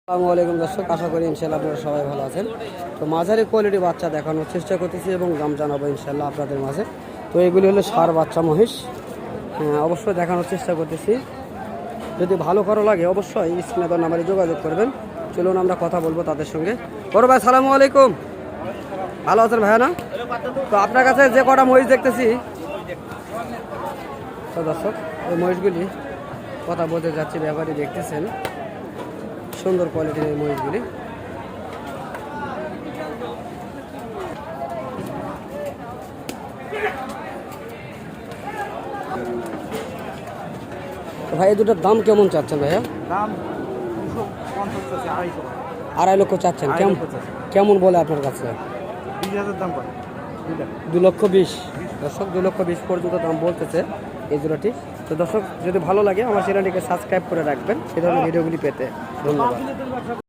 আসসালামু আলাইকুম দর্শক, আশা করি ইনশাল্লাহ আপনারা সবাই ভালো আছেন। তো মাঝারি কোয়ালিটি বাচ্চা দেখানোর চেষ্টা করতেছি এবং দাম জানাবো ইনশাল্লাহ আপনাদের মাঝে। তো এগুলি হলো ষাঁড় বাচ্চা মহিষ, অবশ্যই দেখানোর চেষ্টা করতেছি। যদি ভালো কারো লাগে অবশ্যই স্ক্রিনে দেওয়া নাম্বারে যোগাযোগ করবেন। চলুন আমরা কথা বলবো তাদের সঙ্গে। বড় ভাই সালামু আলাইকুম, ভালো আছেন ভাইয়া? না তো আপনার কাছে যে কটা মহিষ দেখতেছি, তো দর্শক এই মহিষগুলি কথা বলতে যাচ্ছি, ব্যাপারী দেখতেছেন সুন্দর কোয়ালিটির এই মহিষগুলি। ভাই এই দুটোর দাম কেমন চাচ্ছেন ভাইয়া? দাম 2.5 লক্ষ চাচ্ছেন। কেমন বলে আপনার কাছে? 20,000 দাম পড়ে। 2,20,000 দর্শক, 2,20,000 পর্যন্ত দাম বলতেছে এই জোড়াটি। তো দর্শক যদি ভালো লাগে আমার চ্যানেলটিকে সাবস্ক্রাইব করে রাখবেন এই ধরনের ভিডিওগুলি পেতে। ধন্যবাদ।